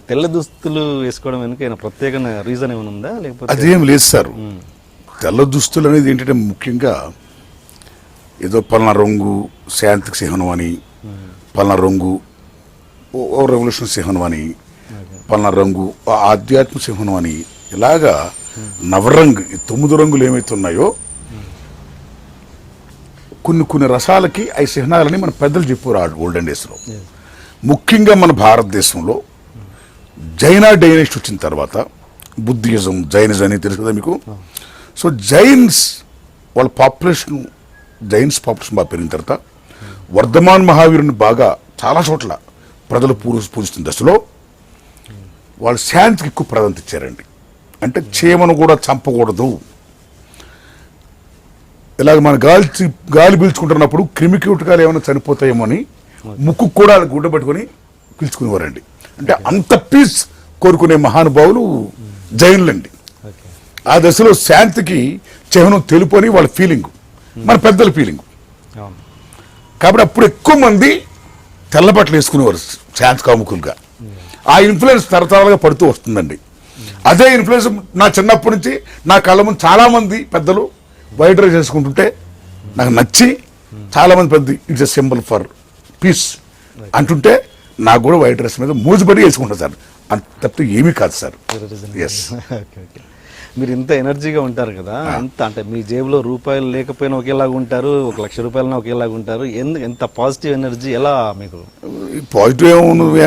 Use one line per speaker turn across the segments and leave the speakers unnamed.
తెల్ల దుస్తులు వేసుకోవడం వెనుక ఏమైనా ప్రత్యేక రీజన్ ఏమైనా ఉందా, లేకపోతే
అదేం లేదు సార్. తెల్ల దుస్తులు అనేది ఏంటంటే ముఖ్యంగా ఏదో పలానా రంగు శాంతికి చిహ్నం అని, పలానా రంగు ఓ రెవల్యూషన్ చిహ్నం అని, పలానా రంగు ఆధ్యాత్మిక చిహ్నం అని, ఇలాగా నవరంగు 9 రంగులు ఏమైతే ఉన్నాయో కొన్ని రసాలకి అవి చిహ్నాలని మన పెద్దలు చెప్పారు ఓల్డెన్ డేస్లో. ముఖ్యంగా మన భారతదేశంలో జైనా డైనెస్ట్ వచ్చిన తర్వాత బుద్ధిజం, జైనిజం అని తెలుసు కదా మీకు. సో జైన్స్ వాళ్ళ పాపులేషన్ బాగా పెరిగిన తర్వాత వర్ధమాన్ మహావీరుని బాగా చాలా చోట్ల ప్రజలు పూజిస్తున్న దశలో వాళ్ళు శాంతికి ఎక్కువ ప్రాధాన్యత ఇచ్చారండి. అంటే చీమను కూడా చంపకూడదు, ఇలాగ మన గాలి పీల్చుకుంటున్నప్పుడు క్రిమికీటకాలు ఏమైనా చనిపోతాయేమో అని ముక్కు కూడా గుడ్డ పట్టుకొని పీల్చుకునేవారండి. అంటే అంత పీస్ కోరుకునే మహానుభావులు జైనులండి. ఆ దశలో శాంతికి చిహ్నం తెలుపు అని వాళ్ళ ఫీలింగ్, మన పెద్దల ఫీలింగ్. కాబట్టి అప్పుడు ఎక్కువ మంది తెల్ల బట్టలు వేసుకునేవారు శాంతి కాముకులుగా. ఆ ఇన్ఫ్లుయెన్స్ తరతరాలుగా పడుతూ వస్తుందండి. అదే ఇన్ఫ్లుయెన్స్ నా చిన్నప్పటి నుంచి నా కళ్ళ ముందు చాలా మంది పెద్దలు వైట్ రైస్ వేసుకుంటుంటే నాకు నచ్చి చాలా మంది పెద్ద it's a symbol for piece అంటుంటే నాకు కూడా వైట్ రైస్ మీద మోజుబడి వేసుకుంటాను సార్. అంత తప్పితే ఏమీ కాదు సార్. ఎస్.
మీరు ఇంత ఎనర్జీగా ఉంటారు కదా, అంత అంటే మీ జేబులో రూపాయలు లేకపోయినా ఒకేలాగా ఉంటారు, 1,00,000 రూపాయలన్నా ఒకేలాగా ఉంటారు. ఎంత పాజిటివ్ ఎనర్జీ, ఎలా మీకు
పాజిటివ్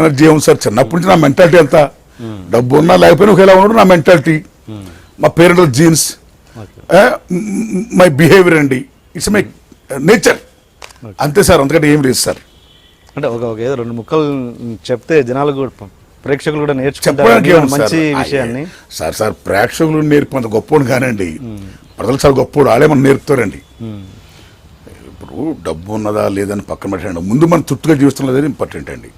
ఎనర్జీ ఏముంది సార్? చిన్నప్పటి నుంచి నా మెంటాలిటీ అంతా డబ్బు ఉన్నా లేకపోయినా ఒకేలా ఉన్నాడు నా మెంటాలిటీ. మా పేరెంట్ల జీన్స్, మై బిహేవియర్ అండి, ఇట్స్ మై నేచర్, అంతే సార్. అంతకంటే ఏం లేదు సార్.
అంటే ఒక ఏదో 2 ముక్కలు చెప్తే జనాలు కూడా, ప్రేక్షకులు కూడా
చెప్పడానికి
మంచి విషయాన్ని
సార్ ప్రేక్షకులు నేర్పంత గొప్పోడు కానండి, ప్రజలు చాలా గొప్పోడు, వాళ్ళే మనం నేర్పుతారండి. ఇప్పుడు డబ్బు ఉన్నదా లేదని పక్కన పెట్టండి, ముందు మనం చుట్టుగా జీవిస్తున్న లేదని ఇంపార్టెంట్ అండి.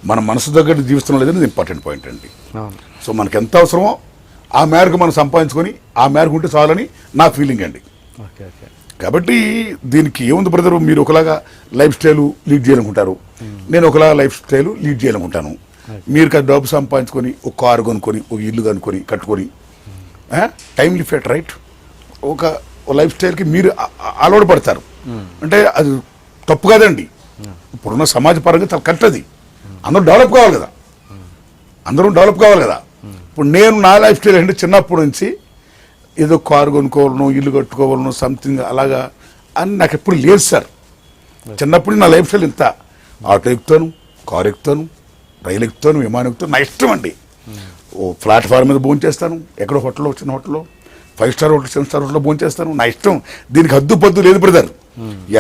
మన మనసు దగ్గర జీవిస్తున్న లేదని ఇంపార్టెంట్ పాయింట్ అండి. సో మనకి ఎంత అవసరమో ఆ మేరకు మనం సంపాదించుకొని ఆ మేరకు ఉంటే చాలని నా ఫీలింగ్ అండి. కాబట్టి దీనికి ఏముంది బ్రదర్, మీరు ఒకలాగా లైఫ్ స్టైల్ లీడ్ చేయాలనుకుంటారు, నేను ఒకలాగా లైఫ్ స్టైల్ లీడ్ చేయాలనుకుంటాను. మీరు డబ్బు సంపాదించుకొని ఒక కారు కొనుక్కొని ఒక ఇల్లు కనుక్కొని కట్టుకొని టైమ్లీ ఫిట్ రైట్ ఒక లైఫ్ స్టైల్కి మీరు అలవాటు పడతారు. అంటే అది తప్పు కాదండి. ఇప్పుడున్న సమాజ పరంగా చాలా కరెక్ట్ అది. అందరూ డెవలప్ కావాలి కదా, ఇప్పుడు నేను నా లైఫ్ స్టైల్ అంటే చిన్నప్పటి నుంచి ఏదో కారు కొనుక్కోవాలను, ఇల్లు కట్టుకోవాలను, సంథింగ్ అలాగా అని నాకు ఎప్పుడు లేదు సార్. చిన్నప్పుడు నా లైఫ్ స్టైల్ ఇంత, ఆటో ఎక్కుతాను, కారు ఎక్కుతాను, రైలు ఎక్కుతాను, విమానం ఎక్కుతాను, నా ఇష్టం అండి. ఓ ప్లాట్ఫామ్ మీద భోజనం చేస్తాను, ఎక్కడో హోటల్లో, చిన్న హోటల్లో, 5 స్టార్ హోటల్, 7 స్టార్ హోటల్లో భోజనం చేస్తాను, నా ఇష్టం. దీనికి హద్దు లేదు బ్రదర్.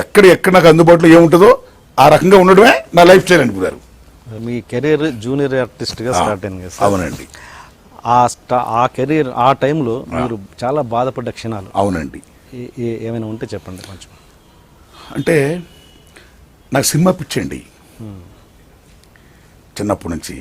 ఎక్కడ నాకు అందుబాటులో ఏముంటుందో ఆ రకంగా ఉండడమే నా లైఫ్ స్టైల్ అండి బ్రదర్.
మీ కెరీర్ జూనియర్ ఆర్టిస్ట్గా స్టార్ట్ అయింది కదా?
అవునండి.
ఆ కెరీర్ ఆ టైంలో మీరు చాలా బాధపడ్డ క్షణాలు
అవునండి
ఏమైనా ఉంటే చెప్పండి కొంచెం.
అంటే నాకు సినిమా పిచ్చండి చిన్నప్పటి నుంచి.